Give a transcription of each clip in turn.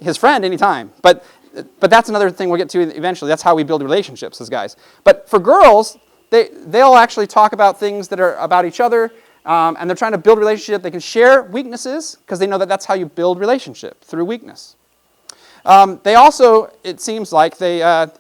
his friend anytime. But that's another thing we'll get to eventually. That's how we build relationships as guys. But for girls, they'll actually talk about things that are about each other, and they're trying to build relationship. They can share weaknesses because they know that that's how you build relationship, through weakness. They also, it seems like, a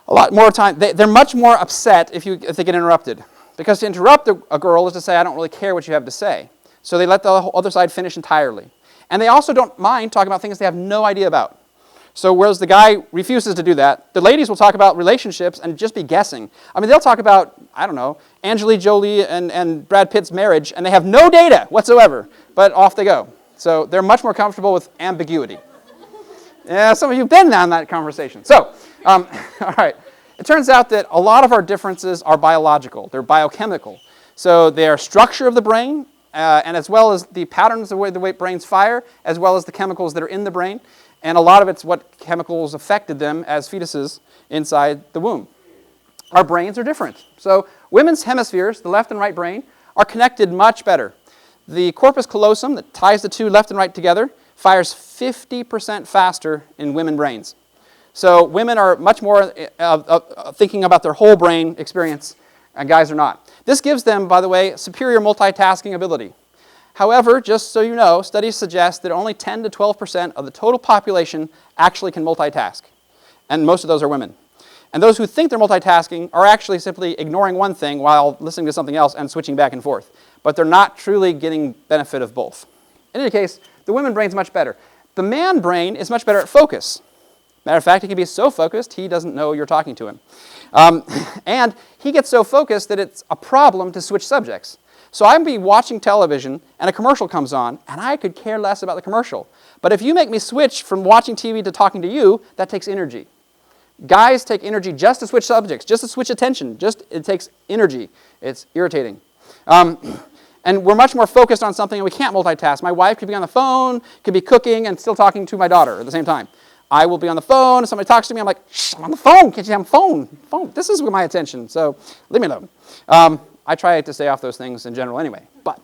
lot more time, they're much more upset if they get interrupted. Because to interrupt a girl is to say, I don't really care what you have to say. So they let the other side finish entirely. And they also don't mind talking about things they have no idea about. So whereas the guy refuses to do that, the ladies will talk about relationships and just be guessing. I mean, they'll talk about, I don't know, Angelina Jolie and Brad Pitt's marriage, and they have no data whatsoever, but off they go. So they're much more comfortable with ambiguity. Yeah, some of you have been on that conversation. So, all right. It turns out that a lot of our differences are biological. They're biochemical. So they're structure of the brain, and as well as the patterns of the way brains fire, as well as the chemicals that are in the brain. And a lot of it's what chemicals affected them as fetuses inside the womb. Our brains are different. So women's hemispheres, the left and right brain, are connected much better. The corpus callosum that ties the two left and right together fires 50% faster in women brains. So women are much more thinking about their whole brain experience, and guys are not. This gives them, by the way, superior multitasking ability. However, just so you know, studies suggest that only 10 to 12% of the total population actually can multitask, and most of those are women. And those who think they're multitasking are actually simply ignoring one thing while listening to something else and switching back and forth. But they're not truly getting benefit of both. In any case, the women brain's much better. The man brain is much better at focus. Matter of fact, he can be so focused, he doesn't know you're talking to him. And he gets so focused that it's a problem to switch subjects. So I can be watching television, and a commercial comes on, and I could care less about the commercial. But if you make me switch from watching TV to talking to you, that takes energy. Guys take energy just to switch subjects, just to switch attention. It takes energy. It's irritating. And we're much more focused on something, and we can't multitask. My wife could be on the phone, could be cooking, and still talking to my daughter at the same time. I will be on the phone, if somebody talks to me, I'm like, shh, I'm on the phone, can't you have a phone? This is my attention, so leave me alone. I try to stay off those things in general anyway. But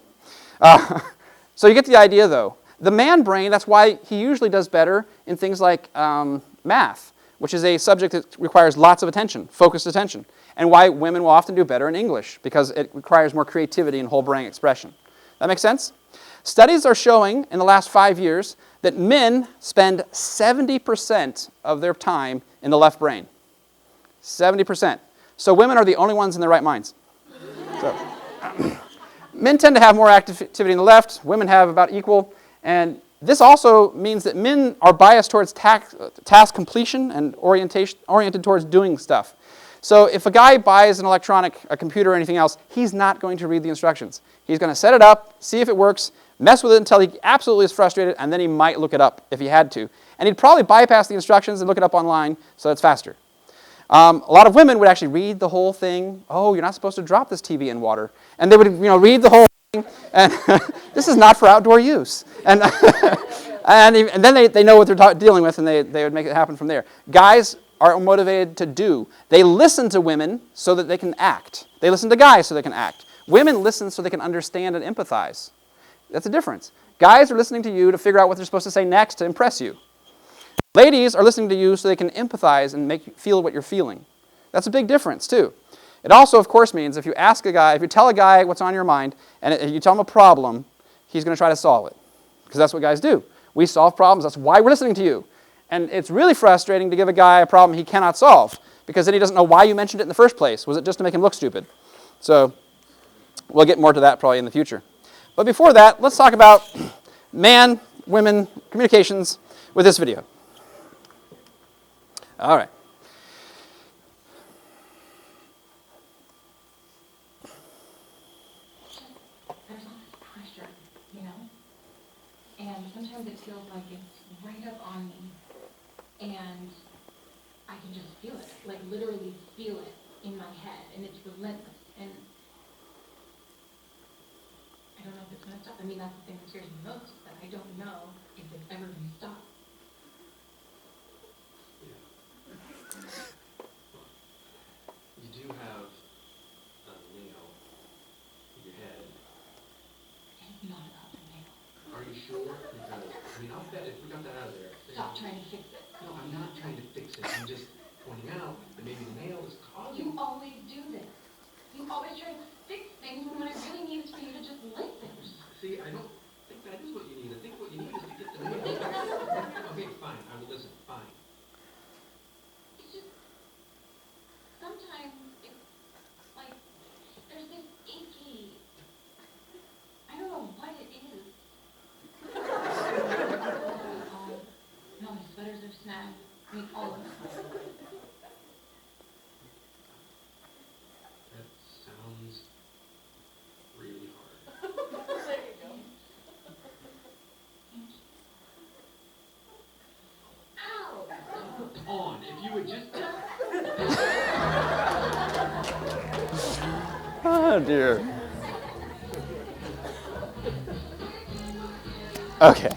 so you get the idea, though. The man brain, that's why he usually does better in things like math, which is a subject that requires lots of attention, focused attention, and why women will often do better in English, because it requires more creativity and whole brain expression. That make sense? Studies are showing in the last 5 years that men spend 70% of their time in the left brain. 70%. So women are the only ones in their right minds. So, men tend to have more activity in the left, women have about equal, and this also means that men are biased towards task completion and oriented towards doing stuff. So if a guy buys a computer or anything else, he's not going to read the instructions. He's going to set it up, see if it works, mess with it until he absolutely is frustrated, and then he might look it up if he had to. And he'd probably bypass the instructions and look it up online so it's faster. A lot of women would actually read the whole thing. Oh, you're not supposed to drop this TV in water. And they would read the whole thing, and this is not for outdoor use. And, and then they know what they're dealing with, and they would make it happen from there. Guys are motivated to do. They listen to women so that they can act. They listen to guys so they can act. Women listen so they can understand and empathize. That's a difference. Guys are listening to you to figure out what they're supposed to say next to impress you. Ladies are listening to you so they can empathize and make you feel what you're feeling. That's a big difference, too. It also, of course, means if you tell a guy what's on your mind, and you tell him a problem, he's going to try to solve it. Because that's what guys do. We solve problems. That's why we're listening to you. And it's really frustrating to give a guy a problem he cannot solve, because then he doesn't know why you mentioned it in the first place. Was it just to make him look stupid? So we'll get more to that probably in the future. But before that, let's talk about man-women communications with this video. All right. There's all this pressure, and sometimes it feels like it's right up on me, and I can just feel it, like literally feel it in my head, and it's relentless, and I don't know if it's going to stop. I mean, that's the thing that scares me most, that I don't know if it's ever going to stop. You do have a nail in your head. It's not about the nail. Are you sure? Because, I'll bet if we got that out of there, stop trying to fix it. No, I'm not trying to fix it. I'm just pointing out that maybe the nail is causing. You always do this. You always try to fix things when what I really need is for you to just lick things. See, I don't think that is what you need. I think what you need is to get the nail. Okay, fine. I will listen. Fine. It's just, sometimes it's like, there's this icky, I don't know what it is. No, my sweaters are snagged. I mean, all of them. That sounds really hard. There you go. Ow! On, if you would just. Oh, dear. Okay.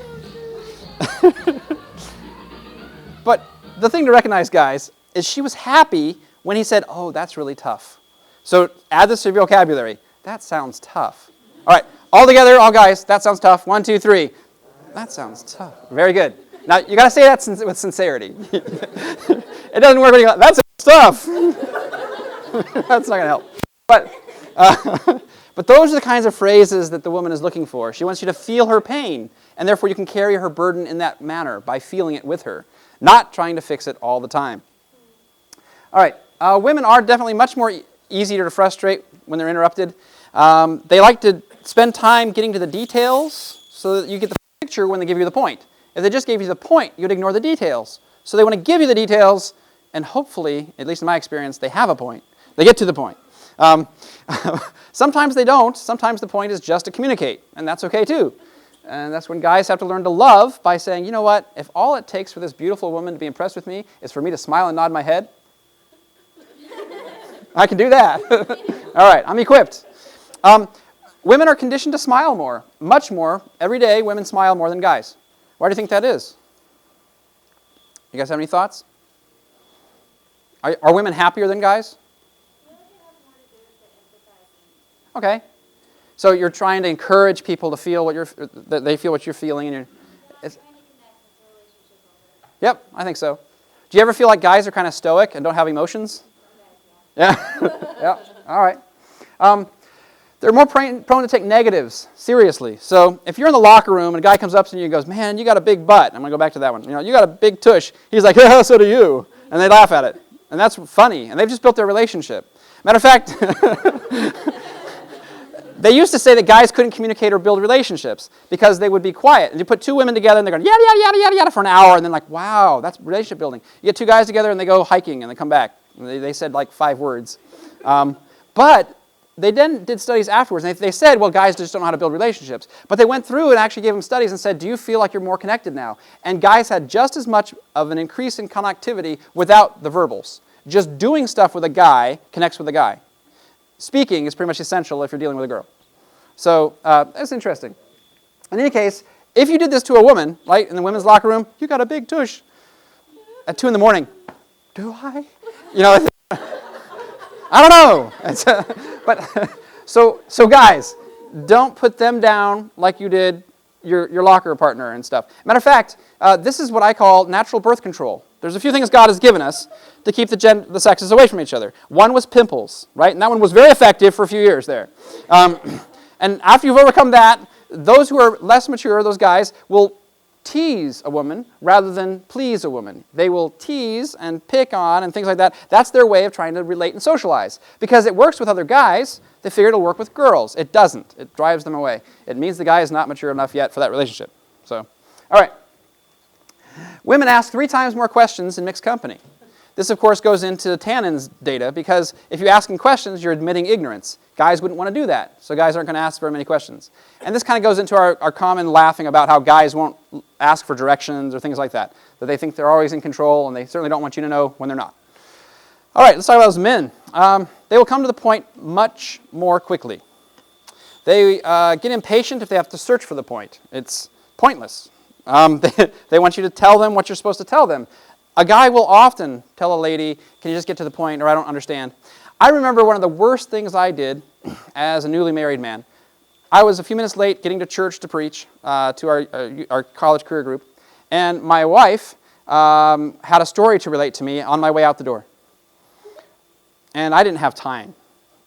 But the thing to recognize, guys, is she was happy when he said, oh, that's really tough. So add this to your vocabulary. That sounds tough. All right, all together, all guys, that sounds tough. 1, 2, 3. That sounds tough. Very good. Now, you got to say that with sincerity. It doesn't work when you go, that sounds tough. That's not going to help. But those are the kinds of phrases that the woman is looking for. She wants you to feel her pain, and therefore you can carry her burden in that manner by feeling it with her, not trying to fix it all the time. All right, women are definitely much more easier to frustrate when they're interrupted. They like to spend time getting to the details so that you get the picture when they give you the point. If they just gave you the point, you'd ignore the details. So they want to give you the details, and hopefully, at least in my experience, they have a point. They get to the point. Sometimes they don't. Sometimes the point is just to communicate, and that's okay too. And that's when guys have to learn to love by saying, you know what, if all it takes for this beautiful woman to be impressed with me is for me to smile and nod my head, I can do that. All right, I'm equipped. Women are conditioned to smile more, much more. Every day, women smile more than guys. Why do you think that is? You guys have any thoughts? Are women happier than guys? Okay. So you're trying to encourage people to feel that they feel what you're feeling. And yep, I think so. Do you ever feel like guys are kind of stoic and don't have emotions? Yeah. Yeah. All right. They're more prone to take negatives seriously. So if you're in the locker room and a guy comes up to you and goes, man, you got a big butt. I'm going to go back to that one. You know, you got a big tush. He's like, yeah, so do you. And they laugh at it. And that's funny. And they've just built their relationship. Matter of fact, they used to say that guys couldn't communicate or build relationships because they would be quiet. And you put two women together and they're going yada, yada, yada, yada, yada for an hour. And then like, wow, that's relationship building. You get two guys together and they go hiking and they come back. And they said like 5 words. But they then did studies afterwards, and they said, well, guys just don't know how to build relationships. But they went through and actually gave them studies and said, do you feel like you're more connected now? And guys had just as much of an increase in connectivity without the verbals. Just doing stuff with a guy connects with a guy. Speaking is pretty much essential if you're dealing with a girl. So that's interesting. In any case, if you did this to a woman, right, in the women's locker room, you got a big tush. At 2 in the morning, do I? You know, I don't know. But so guys, don't put them down like you did your locker partner and stuff. Matter of fact, this is what I call natural birth control. There's a few things God has given us to keep the sexes away from each other. One was pimples, right? And that one was very effective for a few years there. And after you've overcome that, those who are less mature, those guys, will tease a woman rather than please a woman. They will tease and pick on and things like that. That's their way of trying to relate and socialize. Because it works with other guys, they figure it'll work with girls. It doesn't. It drives them away. It means the guy is not mature enough yet for that relationship. So, all right. Women ask 3 times more questions in mixed company. This, of course, goes into Tannen's data because if you're asking questions, you're admitting ignorance. Guys wouldn't want to do that, so guys aren't going to ask very many questions. And this kind of goes into our common laughing about how guys won't ask for directions or things like that, that they think they're always in control and they certainly don't want you to know when they're not. All right, let's talk about those men. They will come to the point much more quickly. They get impatient if they have to search for the point. It's pointless. They want you to tell them what you're supposed to tell them. A guy will often tell a lady, can you just get to the point, or I don't understand. I remember one of the worst things I did as a newly married man. I was a few minutes late getting to church to preach to our college career group, and my wife had a story to relate to me on my way out the door. And I didn't have time.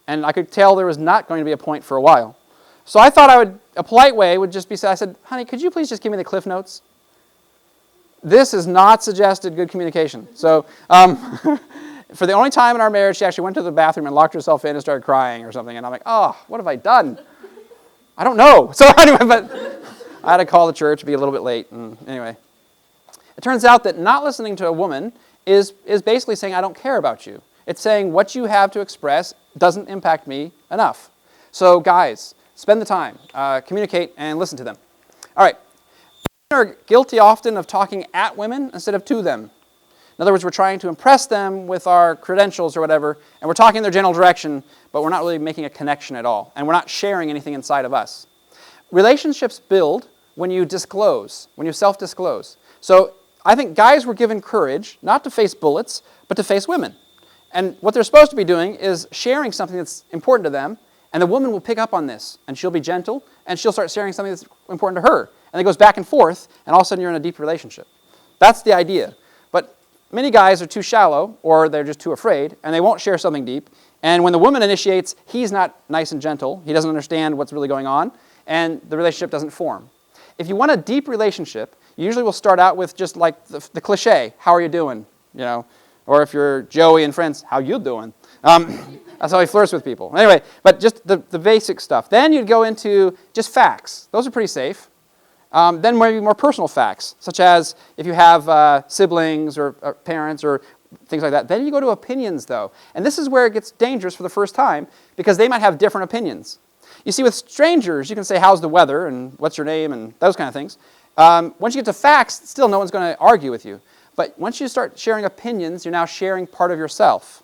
And I could tell there was not going to be a point for a while. So I thought a polite way would just be, I said, honey, could you please just give me the Cliff Notes? This is not suggested good communication. So for the only time in our marriage, she actually went to the bathroom and locked herself in and started crying or something. And I'm like, oh, what have I done? I don't know. So anyway, but I had to call the church, be a little bit late. And anyway, it turns out that not listening to a woman is basically saying, I don't care about you. It's saying what you have to express doesn't impact me enough. So guys, spend the time, communicate, and listen to them. All right. Men are guilty often of talking at women instead of to them. In other words, we're trying to impress them with our credentials or whatever, and we're talking in their general direction, but we're not really making a connection at all, and we're not sharing anything inside of us. Relationships build when you disclose, when you self-disclose. So I think guys were given courage not to face bullets, but to face women. And what they're supposed to be doing is sharing something that's important to them, and the woman will pick up on this, and she'll be gentle, and she'll start sharing something that's important to her. And it goes back and forth, and all of a sudden you're in a deep relationship. That's the idea. But many guys are too shallow, or they're just too afraid, and they won't share something deep. And when the woman initiates, he's not nice and gentle. He doesn't understand what's really going on, and the relationship doesn't form. If you want a deep relationship, you usually will start out with just like the cliche, how are you doing? You know, or if you're Joey and Friends, how you doing? That's how he flirts with people. Anyway, but just the basic stuff. Then you'd go into just facts. Those are pretty safe. Then maybe more personal facts, such as if you have siblings or parents or things like that. Then you go to opinions, though. And this is where it gets dangerous for the first time, because they might have different opinions. You see, with strangers, you can say, how's the weather, and what's your name, and those kind of things. Once you get to facts, still no one's going to argue with you. But once you start sharing opinions, you're now sharing part of yourself.